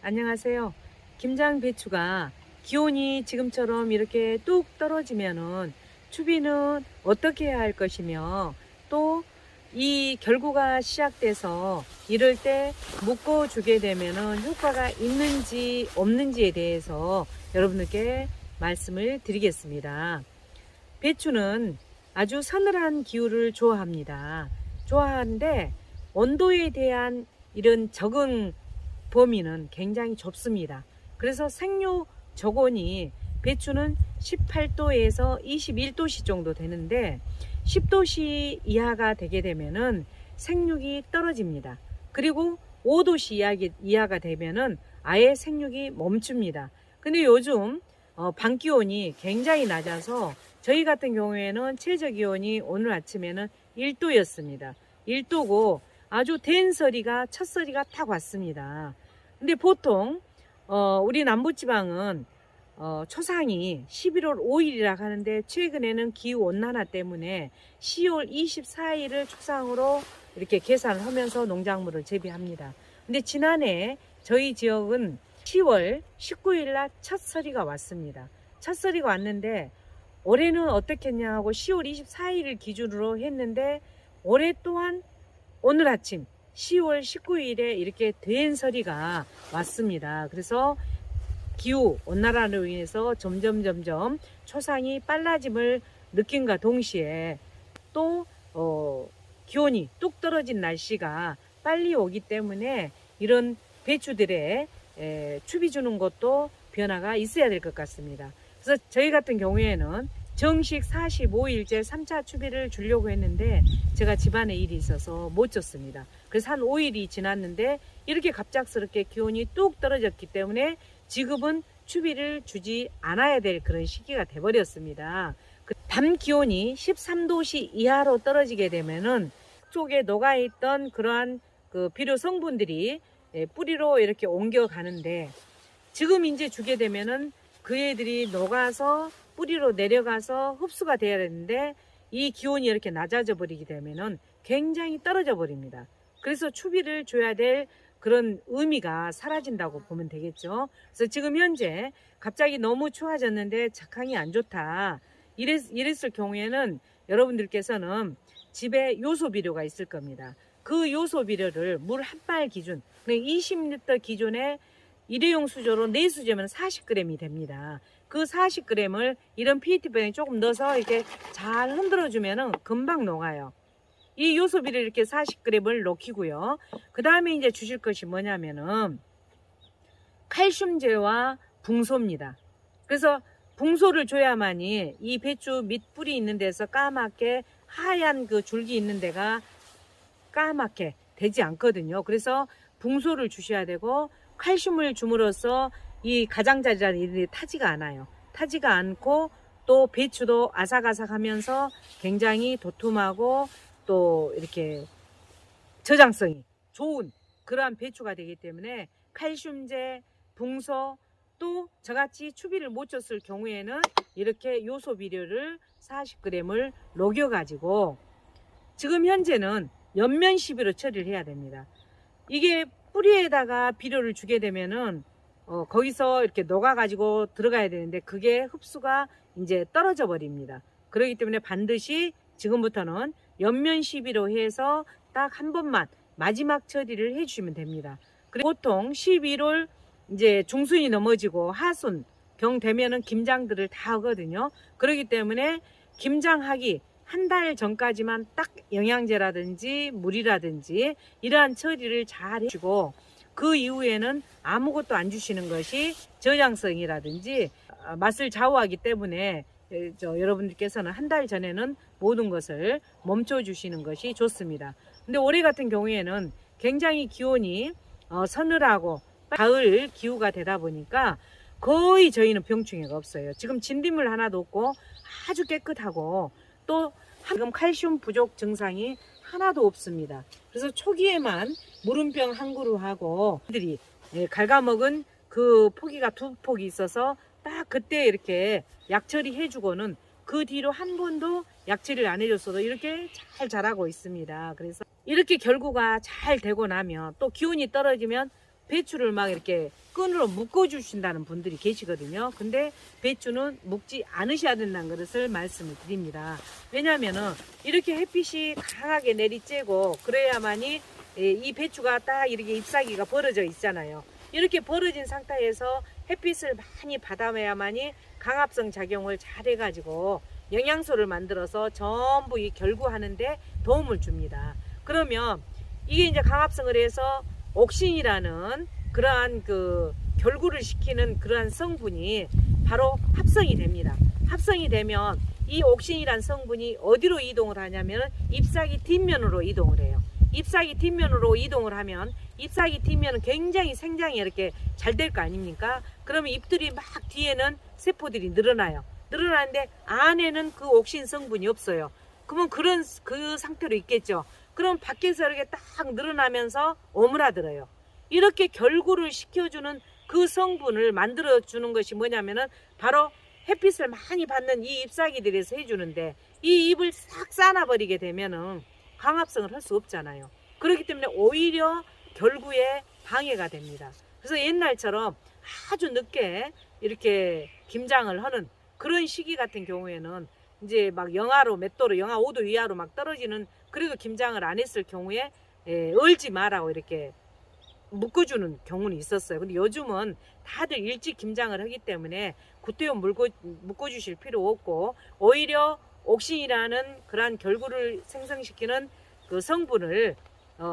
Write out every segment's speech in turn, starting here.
안녕하세요. 김장 배추가 기온이 지금처럼 이렇게 뚝 떨어지면은 추비는 어떻게 해야 할 것이며, 또 이 결구가 시작돼서 이럴 때 묶어주게 되면은 효과가 있는지 없는지에 대해서 여러분들께 말씀을 드리겠습니다. 배추는 아주 서늘한 기후를 좋아합니다. 좋아하는데 온도에 대한 이런 적응 범위는 굉장히 좁습니다. 그래서 생육 적온이 배추는 18도에서 21도씨 정도 되는데 10도씨 이하가 되게 되면은 생육이 떨어집니다. 그리고 5도씨 이하가 되면은 아예 생육이 멈춥니다. 근데 요즘 밤 기온이 굉장히 낮아서 저희 같은 경우에는 최저 기온이 오늘 아침에는 1도였습니다. 1도고 아주 댄 서리가 첫 서리가 탁 왔습니다. 근데 보통 우리 남부지방은 초상이 11월 5일이라 하는데 최근에는 기후 온난화 때문에 10월 24일을 초상으로 이렇게 계산을 하면서 농작물을 재배합니다. 근데 지난해 저희 지역은 10월 19일 날 첫 서리가 왔습니다. 첫 서리가 왔는데 올해는 어떻게 했냐 하고 10월 24일을 기준으로 했는데 올해 또한 오늘 아침 10월 19일에 이렇게 대엔서리가 왔습니다. 그래서 기후 온난화로 인해서 점점 초상이 빨라짐을 느낀과 동시에 또 기온이 뚝 떨어진 날씨가 빨리 오기 때문에 이런 배추들의 추비 주는 것도 변화가 있어야 될 것 같습니다. 그래서 저희 같은 경우에는 정식 45일째 3차 추비를 주려고 했는데 제가 집안에 일이 있어서 못 줬습니다. 그래서 한 5일이 지났는데 이렇게 갑작스럽게 기온이 뚝 떨어졌기 때문에 지금은 추비를 주지 않아야 될 그런 시기가 돼버렸습니다. 밤 기온이 13도씨 이하로 떨어지게 되면은 속에 녹아있던 그러한 그 비료 성분들이 뿌리로 이렇게 옮겨가는데 지금 이제 주게 되면은 그 애들이 녹아서 뿌리로 내려가서 흡수가 돼야 되는데 이 기온이 이렇게 낮아져 버리게 되면은 굉장히 떨어져 버립니다. 그래서 추비를 줘야 될 그런 의미가 사라진다고 보면 되겠죠. 그래서 지금 현재 갑자기 너무 추워졌는데 작황이 안 좋다. 이랬을 경우에는 여러분들께서는 집에 요소 비료가 있을 겁니다. 그 요소 비료를 물 한 발 기준, 20리터 기준에 일회용 수조로 4수제면 40g이 됩니다. 그 40g을 이런 PET병에 조금 넣어서 이렇게 잘 흔들어주면은 금방 녹아요. 이 요소비를 이렇게 40g을 넣기고요. 그 다음에 이제 주실 것이 뭐냐면은 칼슘제와 붕소입니다. 그래서 붕소를 줘야만이 이 배추 밑뿌리 있는 데서 까맣게 하얀 그 줄기 있는 데가 까맣게 되지 않거든요. 그래서 붕소를 주셔야 되고 칼슘을 줌으로써 이 가장자리라는 일이 타지가 않아요. 타지가 않고 또 배추도 아삭아삭하면서 굉장히 도톰하고 또 이렇게 저장성이 좋은 그러한 배추가 되기 때문에 칼슘제, 붕소, 또 저같이 추비를 못 줬을 경우에는 이렇게 요소 비료를 40g을 녹여 가지고 지금 현재는 연면 시비로 처리를 해야 됩니다. 이게 뿌리에다가 비료를 주게 되면은 거기서 이렇게 녹아 가지고 들어가야 되는데 그게 흡수가 이제 떨어져 버립니다. 그렇기 때문에 반드시 지금부터는 연면 시비로 해서 딱 한 번만 마지막 처리를 해 주시면 됩니다. 그리고 보통 11월 이제 중순이 넘어지고 하순 경 되면은 김장들을 다 하거든요. 그렇기 때문에 김장하기 한 달 전까지만 딱 영양제라든지 물이라든지 이러한 처리를 잘 해주고 그 이후에는 아무것도 안 주시는 것이 저장성이라든지 맛을 좌우하기 때문에 여러분들께서는 한 달 전에는 모든 것을 멈춰 주시는 것이 좋습니다. 근데 올해 같은 경우에는 굉장히 기온이 서늘하고 가을 기후가 되다 보니까 거의 저희는 병충해가 없어요. 지금 진딧물 하나도 없고 아주 깨끗하고 또 지금 칼슘 부족 증상이 하나도 없습니다. 그래서 초기에만 물음병 한 그루하고 들이 갉아먹은 그 포기가 2폭이 있어서 딱 그때 이렇게 약 처리해주고는 그 뒤로 한 번도 약 처리를 안 해줬어도 이렇게 잘 자라고 있습니다. 그래서 이렇게 결구가 잘 되고 나면 또 기온이 떨어지면 배추를 막 이렇게 끈으로 묶어 주신다는 분들이 계시거든요. 근데 배추는 묶지 않으셔야 된다는 것을 말씀을 드립니다. 왜냐하면은 이렇게 햇빛이 강하게 내리쬐고 그래야만이 이 배추가 딱 이렇게 잎사귀가 벌어져 있잖아요. 이렇게 벌어진 상태에서 햇빛을 많이 받아야만이 강합성 작용을 잘 해가지고 영양소를 만들어서 전부 이 결구하는데 도움을 줍니다. 그러면 이게 이제 강합성을 해서 옥신이라는 그러한 그 결구를 시키는 그러한 성분이 바로 합성이 됩니다. 합성이 되면 이 옥신이라는 성분이 어디로 이동을 하냐면 잎사귀 뒷면으로 이동을 해요. 잎사귀 뒷면으로 이동을 하면 잎사귀 뒷면은 굉장히 생장이 이렇게 잘 될 거 아닙니까? 그러면 잎들이 막 뒤에는 세포들이 늘어나요. 늘어나는데 안에는 그 옥신 성분이 없어요. 그러면 그 상태로 있겠죠. 그럼 밖에서 이렇게 딱 늘어나면서 오므라들어요. 이렇게 결구를 시켜주는 그 성분을 만들어주는 것이 뭐냐면은 바로 햇빛을 많이 받는 이 잎사귀들에서 해주는데 이 잎을 싹 싸놔버리게 되면은 강합성을 할 수 없잖아요. 그렇기 때문에 오히려 결구에 방해가 됩니다. 그래서 옛날처럼 아주 늦게 이렇게 김장을 하는 그런 시기 같은 경우에는 이제 막 영하로 몇 도로 영하 5도 이하로 막 떨어지는 그래도 김장을 안 했을 경우에 얼지 마라고 이렇게 묶어주는 경우는 있었어요. 근데 요즘은 다들 일찍 김장을 하기 때문에 그때요 묶어주실 필요 없고 오히려 옥신이라는 그러한 결구를 생성시키는 그 성분을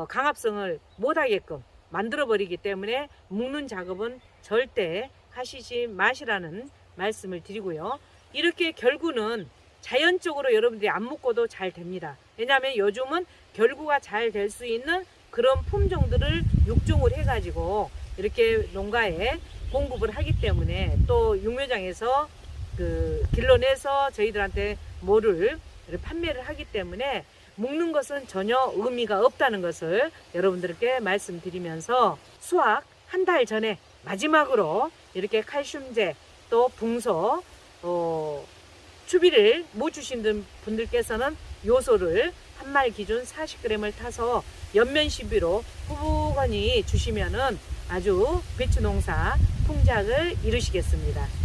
강합성을 못하게끔 만들어버리기 때문에 묶는 작업은 절대 하시지 마시라는 말씀을 드리고요. 이렇게 결구는 자연적으로 여러분들이 안 묶어도 잘 됩니다. 왜냐하면 요즘은 결구가 잘 될 수 있는 그런 품종들을 육종을 해가지고 이렇게 농가에 공급을 하기 때문에 또 육묘장에서 그 길러내서 저희들한테 뭐를 판매를 하기 때문에 묶는 것은 전혀 의미가 없다는 것을 여러분들께 말씀드리면서 수확 한 달 전에 마지막으로 이렇게 칼슘제 또 붕소 추비를 못 주신 분들께서는 요소를 한 말 기준 40g을 타서 연면 시비로 후분히 주시면은 아주 배추 농사 풍작을 이루시겠습니다.